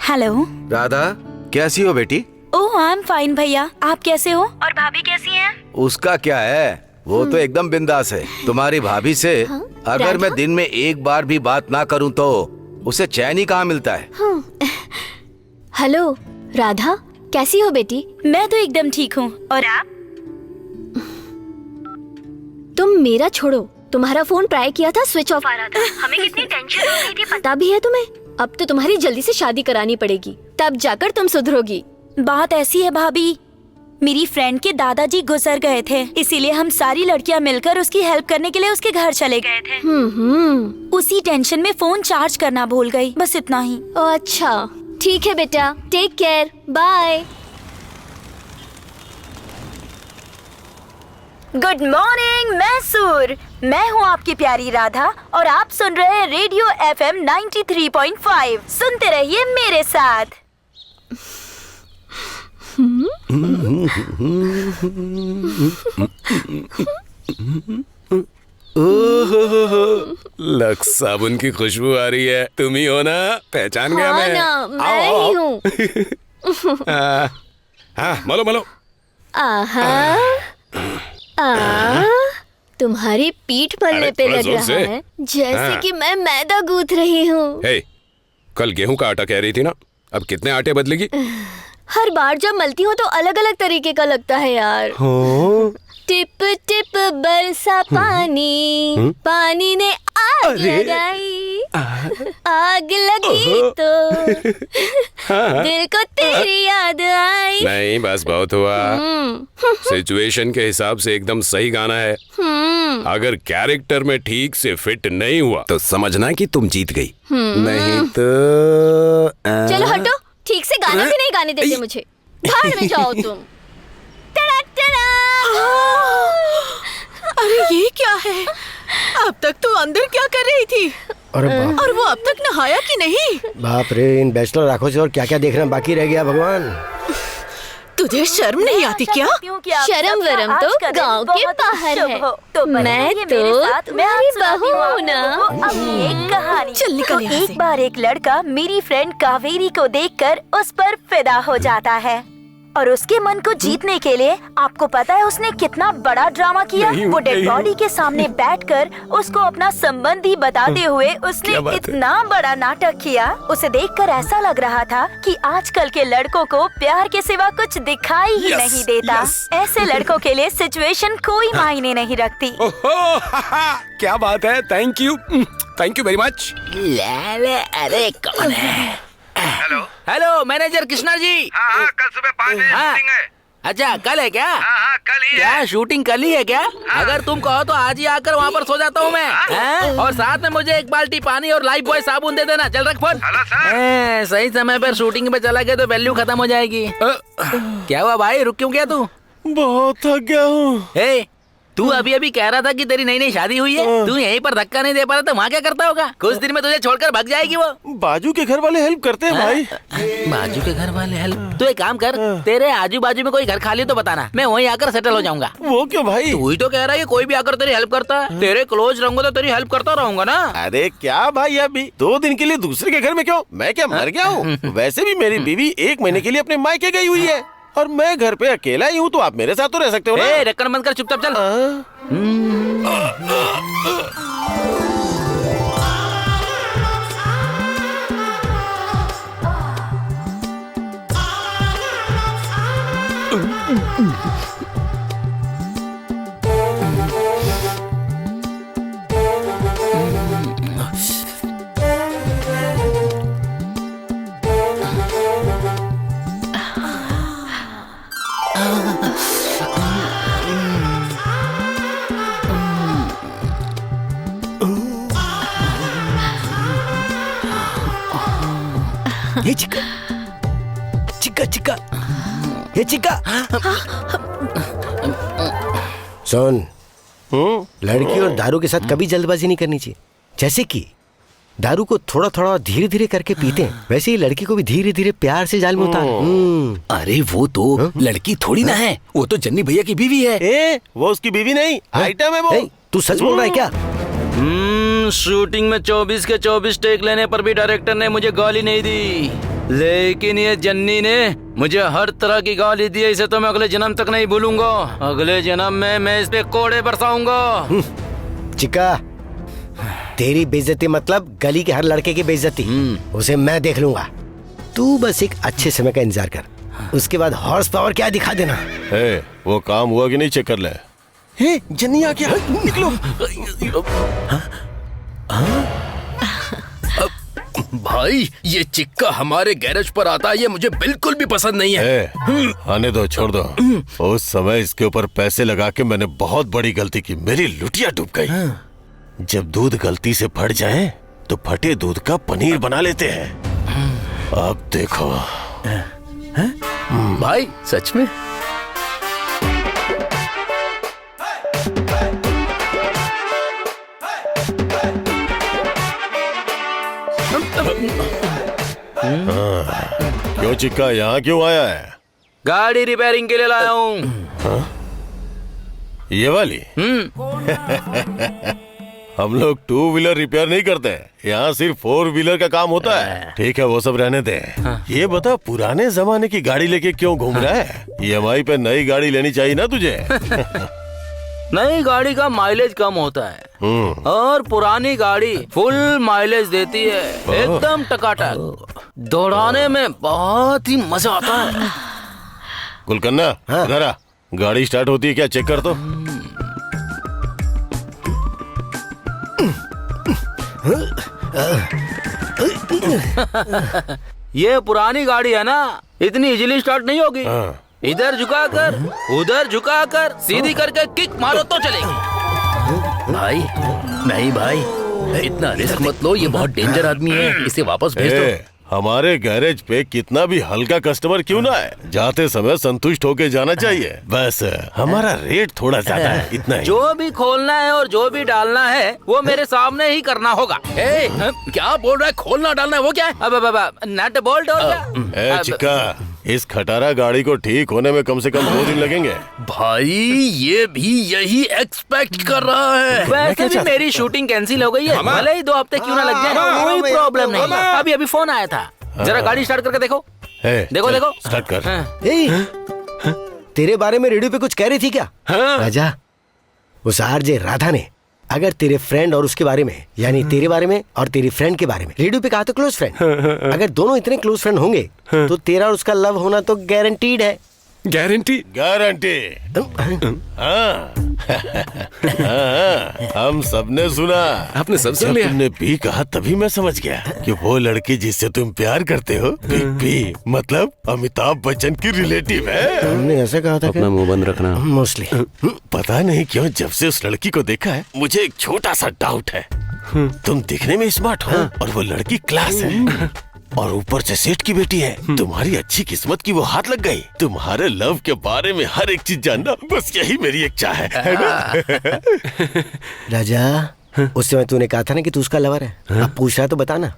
Hello Radha, कैसी हो बेटी? ओह आई एम फाइन भैया, आप कैसे हो? और भाभी कैसी हैं? उसका क्या है, वो तो एकदम बिंदास है। तुम्हारी भाभी से अगर मैं दिन में एक बार भी बात ना करूं तो उसे चैन ही कहाँ मिलता है। हेलो राधा, कैसी हो बेटी? मैं तो एकदम ठीक हूँ, और आप? तुम मेरा छोड़ो, तुम्हारा फोन ट्राई किया था, स्विच ऑफ आ रहा था। हमें कितनी टेंशन हो गई थी, पता भी है तुम्हें? अब तो तुम्हारी जल्दी से शादी करानी पड़ेगी, तब जाकर तुम सुधरोगी। बात ऐसी है भाभी, मेरी फ्रेंड के दादाजी गुजर गए थे, इसीलिए हम सारी लड़कियां मिलकर उसकी हेल्प करने के लिए उसके घर चले गए थे। उसी टेंशन में फोन चार्ज करना भूल गई, बस इतना ही। अच्छा ठीक है बेटा, take care, bye. Good morning Mysore, मैं हूँ आपकी प्यारी राधा और आप सुन रहे हैं रेडियो FM 93.5। सुनते रहिए मेरे साथ। लक्स साबुन की खुशबू आ रही है, तुम ही हो ना? पहचान गया मैं। मैं ही हूँ। हाँ, मलो मलो। आहा, तुम्हारी पीठ पलने पे लग रहा है जैसे कि मैं मैदा गूंथ रही हूँ। हे, कल गेहूं का आटा कह रही थी ना, अब कितने आटे बदलेगी? हर बार जब मलती हूँ तो अलग अलग तरीके का लगता है यार। टिप टिप बरसा पानी, पानी ने आग लगाई, आग लगी तो दिल को तेरी याद आई। नहीं बस बहुत हुआ। सिचुएशन के हिसाब से एकदम सही गाना है। अगर कैरेक्टर में ठीक से फिट नहीं हुआ तो समझना कि तुम जीत गई, नहीं तो चलो हटो, ठीक से गाना भी नहीं गाने देते मुझे, भाड़ में जाओ तुम। टड़ा टड़ा। अरे ये क्या है? अब तक तू अंदर क्या कर रही थी? अरे बाप, और वो अब तक नहाया कि नहीं? बाप रे, इन बैचलर आंखों से और क्या क्या देखना बाकी रह गया भगवान। तुझे शर्म नहीं आती क्या? शर्म वरम तो गांव के बाहर है, तो मैं तो तुम्हारी बहू हूँ ना। एक कहानी। चल निकल यहाँ से। एक बार एक लड़का मेरी फ्रेंड कावेरी को देखकर उस पर फिदा हो जाता है और उसके मन को जीतने के लिए आपको पता है उसने कितना बड़ा ड्रामा किया। वो डेड बॉडी के सामने बैठकर उसको अपना संबंधी बताते हुए उसने इतना बड़ा नाटक किया। उसे देखकर ऐसा लग रहा था कि आजकल के लड़कों को प्यार के सिवा कुछ दिखाई ही नहीं देता। ऐसे लड़कों के लिए सिचुएशन कोई मायने नहीं रखती। क्या बात है, थैंक यू वेरी मच। अरे कौन है? Hello manager Krishna ji. हाँ, कल सुबह 5 बजे शूटिंग है। अच्छा कल है क्या? हाँ, कल ही है। क्या शूटिंग कल ही है क्या? अगर तुम कहो तो आज ही आकर वहाँ पर सो जाता हूँ मैं। और साथ में मुझे एक बाल्टी पानी और लाइफ बॉय साबुन दे देना। चल रख फोन। Hello sir. सही समय पर शूटिंग पे चला गया तो वैल्यू खत्म हो जाएगी। क्या हुआ भाई, रुक क्यों गया तू? बहुत थक गया हूँ। तू अभी अभी कह रहा था कि तेरी नई नई शादी हुई है, तू यहीं पर धक्का नहीं दे पा रहा तो वहाँ क्या करता होगा? कुछ दिन में तुझे छोड़कर भाग जाएगी वो। बाजू के घर वाले हेल्प करते हैं भाई। बाजू के घर वाले हेल्प? तू एक काम कर, तेरे आजू बाजू में कोई घर खाली तो बताना, मैं वहीं आकर सेटल हो जाऊंगा। वो क्यों भाई? तू ही तो कह रहा है कि कोई भी आकर तेरी हेल्प करता है। तेरे क्लोज रहूंगा तो तेरी हेल्प करता रहूंगा ना। अरे क्या भाई, अभी 2 दिन के लिए दूसरे के घर में क्यों? मैं क्या मर गया हूँ? वैसे भी मेरी बीवी 1 महीने के लिए अपने मायके गई हुई है और मैं घर पे अकेला ही हूँ, तो आप मेरे साथ तो रह सकते हो ना। ढक्कन बंद कर, चुपचाप चल। ये चिक्का चिक्का चिक्का, ये चिक्का सुन, लड़की और दारू के साथ कभी जल्दबाजी नहीं करनी चाहिए। जैसे कि दारू को थोड़ा थोड़ा धीरे धीरे करके पीते हैं, वैसे ही लड़की को भी धीरे धीरे प्यार से जाल में उतार। अरे वो तो लड़की थोड़ी ना है, वो तो जन्नी भैया की बीवी है। वो उसकी बीवी नहीं, आइटम है वो। तू सच बोल रहा है क्या? शूटिंग में 24 के 24 टेक लेने पर भी डायरेक्टर ने मुझे गाली नहीं दी। लेकिन ये जन्नी ने मुझे हर तरह की गाली दी है, इसे तो मैं अगले जन्म तक नहीं भूलूंगा। अगले जन्म में मैं इस पे कोड़े बरसाऊंगा। चिका, तेरी बेइज्जती मतलब गली के हर लड़के की बेइज्जती, उसे मैं देख लूंगा। तू बस एक अच्छे समय का इंतजार कर, उसके बाद हॉर्स पावर क्या दिखा देना। वो काम हुआ कि नहीं, चेक कर ले। जन्नी आ गया, निकलो। भाई ये चिक्का हमारे गैरेज पर आता है, ये मुझे बिल्कुल भी पसंद नहीं है। आने दो, छोड़ दो। उस समय इसके ऊपर पैसे लगा के मैंने बहुत बड़ी गलती की, मेरी लुटिया डूब गई। जब दूध गलती से फट जाए तो फटे दूध का पनीर बना लेते हैं। अब देखो। भाई सच में? क्यों चिक्का, यहाँ क्यों आया है? गाड़ी रिपेयरिंग के लिए लाया हूँ। ये वाली? हम लोग 2 व्हीलर रिपेयर नहीं करते, यहाँ सिर्फ 4 व्हीलर का काम होता है। ठीक है, वो सब रहने दे। ये बता, पुराने जमाने की गाड़ी लेके क्यों घूम रहा है? EMI पे नई गाड़ी लेनी चाहिए ना तुझे। नई गाड़ी का माइलेज कम होता है और पुरानी गाड़ी फुल माइलेज देती है, एकदम टकाटक। दौड़ाने में बहुत ही मजा आता है। गुलकन्ना, इधर आ। गाड़ी स्टार्ट होती है क्या, चेक कर तो। ये पुरानी गाड़ी है ना, इतनी इजीली स्टार्ट नहीं होगी। इधर झुकाकर उधर झुकाकर सीधी करके किक मारो तो चलेगी। भाई नहीं भाई, इतना रिस्क मत लो, ये बहुत डेंजर आदमी है, इसे वापस भेज दो। हमारे गैरेज पे कितना भी हल्का कस्टमर क्यों ना है, जाते समय संतुष्ट होके जाना चाहिए। बस हमारा रेट थोड़ा ज्यादा है, इतना ही। जो भी खोलना है और जो भी डालना है वो मेरे सामने ही करना होगा। क्या बोल रहा है? खोलना डालना है वो क्या है? अब नट बोल्ट और क्या? चिक्का, इस खटारा गाड़ी को ठीक होने में कम से कम 2 दिन लगेंगे। भाई ये भी यही एक्सपेक्ट कर रहा है। वैसे भी मेरी शूटिंग कैंसिल हो गई है, भले ही 2 हफ्ते क्यों ना लग जाए, कोई प्रॉब्लम नहीं। अभी फोन आया था, जरा गाड़ी स्टार्ट करके देखो। देखो देखो, स्टार्ट कर। तेरे बारे में रेडियो पे कुछ कह रही थी क्या? राजा, उस आरजे राधा ने अगर तेरे फ्रेंड और उसके बारे में, यानी तेरे बारे में और तेरी फ्रेंड के बारे में रेडियो पे कहा तो क्लोज फ्रेंड। अगर दोनों इतने क्लोज फ्रेंड होंगे तो तेरा और उसका लव होना तो गारंटीड है। गारंटी? गारंटी। हम सबने सुना। आपने सब सुन लिया? तुमने भी कहा तभी मैं समझ गया कि वो लड़की जिससे तुम प्यार करते हो बिग बी मतलब अमिताभ बच्चन की रिलेटिव है। हमने ऐसा कहा था। अपना मुंह बंद रखना। मोस्टली पता नहीं क्यों जब से उस लड़की को देखा है मुझे एक छोटा सा डाउट है। तुम दिखने में स्मार्ट हो और वो लड़की क्लास है और ऊपर से सेठ की बेटी है। तुम्हारी अच्छी किस्मत की वो हाथ लग गई। तुम्हारे लव के बारे में हर एक चीज जानना, बस यही मेरी इच्छा है ना? राजा, उस समय तूने कहा था ना कि तू उसका लवर है। अब पूछ रहा तो बताना।